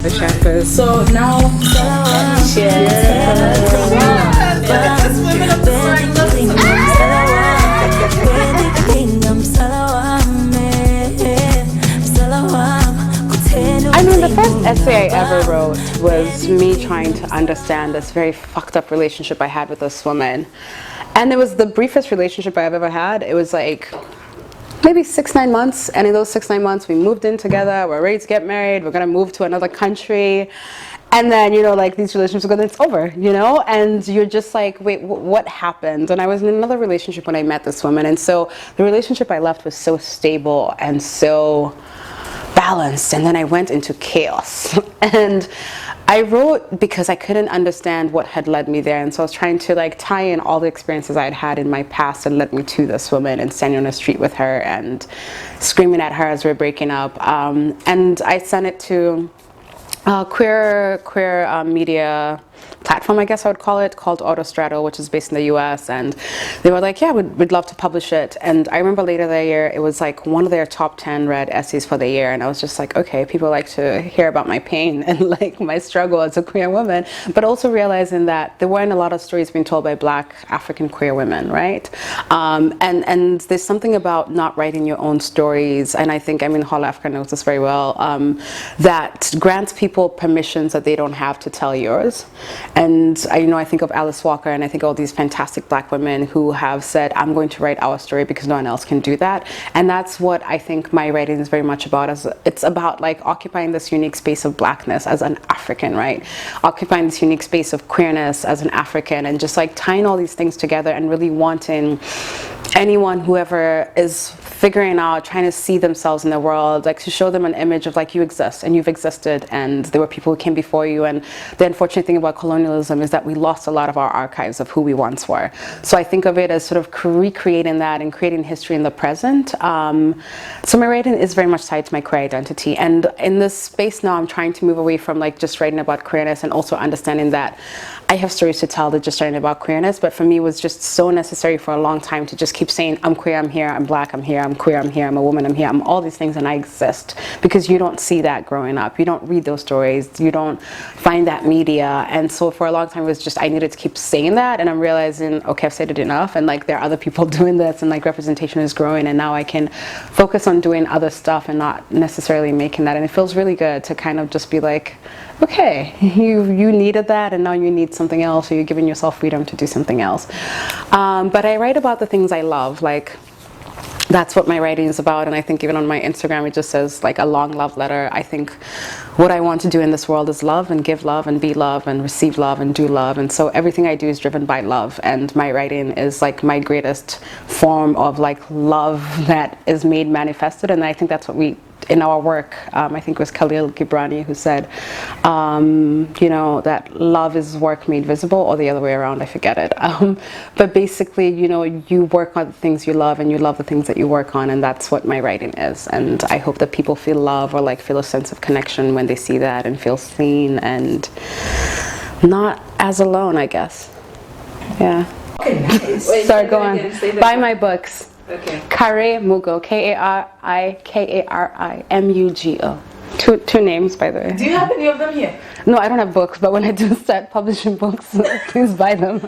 The chef is. So now, I mean, the first essay I ever wrote was me trying to understand this very fucked up relationship I had with this woman. And it was the briefest relationship I've ever had. It was like maybe 6-9 months, and in those 6-9 months we moved in together, we're ready to get married, we're gonna move to another country, and then, you know, like, these relationships go, then it's over, you know, and you're just like, wait, what happened? And I was in another relationship when I met this woman, and so the relationship I left was so stable and so balanced, and then I went into chaos. And I wrote because I couldn't understand what had led me there, and so I was trying to like tie in all the experiences I had had in my past that led me to this woman, and standing on the street with her and screaming at her as we're breaking up. And I sent it to a queer media platform, I guess I would call it, called Autostraddle, which is based in the US, and they were like, yeah, we'd love to publish it. And I remember later that year, it was like one of their top 10 read essays for the year, and I was just like, okay, people like to hear about my pain and like my struggle as a queer woman, but also realizing that there weren't a lot of stories being told by Black African queer women, right? And there's something about not writing your own stories, and I think, I mean, Hall Africa knows this very well, that grants people permissions that they don't have to tell yours. And I think of Alice Walker, and I think of all these fantastic Black women who have said, I'm going to write our story because no one else can do that. And that's what I think my writing is very much about. It's about like occupying this unique space of Blackness as an African, right? Occupying this unique space of queerness as an African, and just like tying all these things together and really wanting anyone, whoever is figuring out, trying to see themselves in the world, like to show them an image of like, you exist and you've existed, and there were people who came before you. And the unfortunate thing about colonialism is that we lost a lot of our archives of who we once were. So I think of it as sort of recreating that and creating history in the present. So my writing is very much tied to my queer identity, and in this space now I'm trying to move away from like just writing about queerness, and also understanding that I have stories to tell that just writing about queerness. But for me, it was just so necessary for a long time to just keep saying, I'm queer, I'm here, I'm Black, I'm here, I'm queer, I'm here, I'm a woman, I'm here, I'm all these things, and I exist. Because you don't see that growing up. You don't read those stories. You don't find that media. And so for a long time, it was just, I needed to keep saying that. And I'm realizing, okay, I've said it enough. And like, there are other people doing this, and like representation is growing. And now I can focus on doing other stuff and not necessarily making that. And it feels really good to kind of just be like, okay, you needed that, and now you need something else, or you're giving yourself freedom to do something else. But I write about the things I love. Like, that's what my writing is about. And I think even on my Instagram, it just says like a long love letter. I think what I want to do in this world is love, and give love, and be love, and receive love, and do love. And so everything I do is driven by love, and my writing is like my greatest form of like love that is made manifested. And I think that's what we, in our work, I think it was Khalil Gibran who said, that love is work made visible, or the other way around, I forget it. But basically, you work on the things you love, and you love the things that you work on, and that's what my writing is. And I hope that people feel love, or like feel a sense of connection when they see that, and feel seen and not as alone, I guess. Yeah. okay, nice. Sorry, go on. Buy my books. Okay. Karî Mugo, K-A-R-I-M-U-G-O. Two names, by the way. Do you have any of them here? No, I don't have books, but when I do start publishing books, please buy them.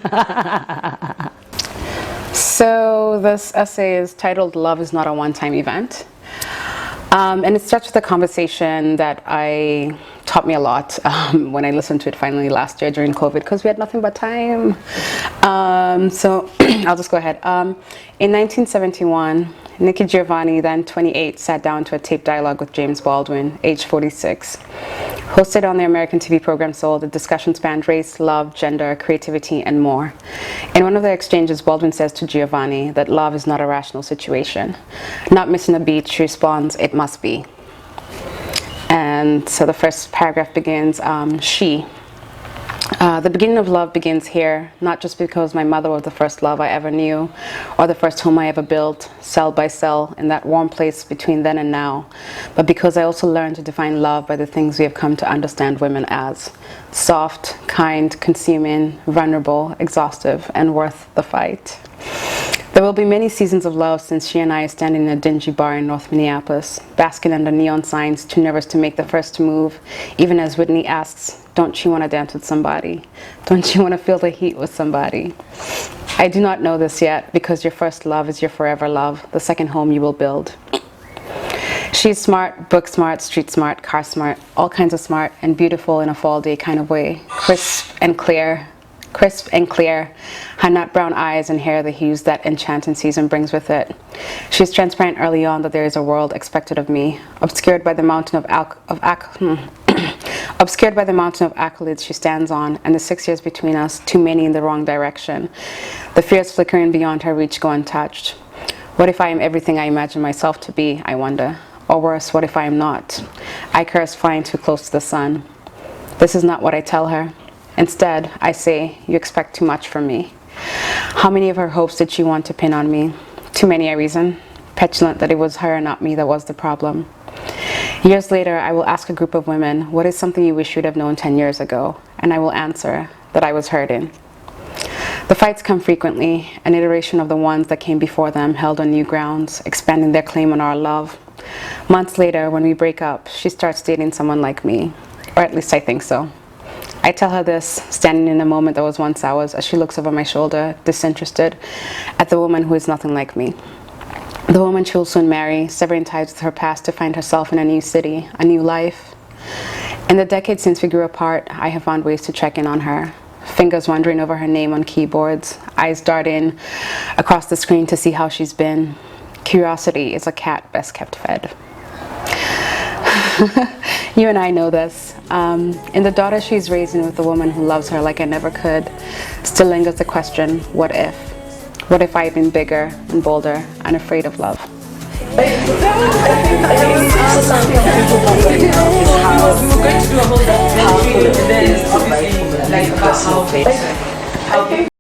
So this essay is titled Love is Not a One-Time Event. And it starts with a conversation that taught me a lot when I listened to it finally last year during COVID, because we had nothing but time. So I'll just go ahead. In 1971, Nikki Giovanni, then 28, sat down to a tape dialogue with James Baldwin, age 46. Hosted on the American TV program Soul, the discussion spanned race, love, gender, creativity, and more. In one of their exchanges, Baldwin says to Giovanni that love is not a rational situation. Not missing a beat, she responds, it must be. And so the first paragraph begins, she. The beginning of love begins here, not just because my mother was the first love I ever knew, or the first home I ever built, cell by cell, in that warm place between then and now, but because I also learned to define love by the things we have come to understand women as: soft, kind, consuming, vulnerable, exhaustive, and worth the fight. There will be many seasons of love since she and I are standing in a dingy bar in North Minneapolis, basking under neon signs, too nervous to make the first move, even as Whitney asks, don't you want to dance with somebody? Don't you want to feel the heat with somebody? I do not know this yet, because your first love is your forever love, the second home you will build. She's smart, book smart, street smart, car smart, all kinds of smart, and beautiful in a fall day kind of way, crisp and clear, her nut brown eyes and hair the hues that enchanting season brings with it. She's transparent early on that there is a world expected of me, obscured by the mountain of accolades she stands on, and the 6 years between us, too many in the wrong direction. The fears flickering beyond her reach go untouched. What if I am everything I imagine myself to be, I wonder? Or worse, what if I am not? I curse flying too close to the sun. This is not what I tell her. Instead, I say, you expect too much from me. How many of her hopes did she want to pin on me? Too many, I reason, petulant that it was her and not me that was the problem. Years later, I will ask a group of women, what is something you wish you'd have known 10 years ago? And I will answer that I was hurting. The fights come frequently, an iteration of the ones that came before them, held on new grounds, expanding their claim on our love. Months later, when we break up, she starts dating someone like me, or at least I think so. I tell her this, standing in a moment that was once ours, as she looks over my shoulder, disinterested, at the woman who is nothing like me. The woman she will soon marry, severing ties with her past to find herself in a new city, a new life. In the decades since we grew apart, I have found ways to check in on her. Fingers wandering over her name on keyboards, eyes darting across the screen to see how she's been. Curiosity is a cat best kept fed. You and I know this. In the daughter she's raising with the woman who loves her like I never could, still lingers the question, what if? What if I had been bigger and bolder and afraid of love? We were going to do a whole documentary, and then obviously like about how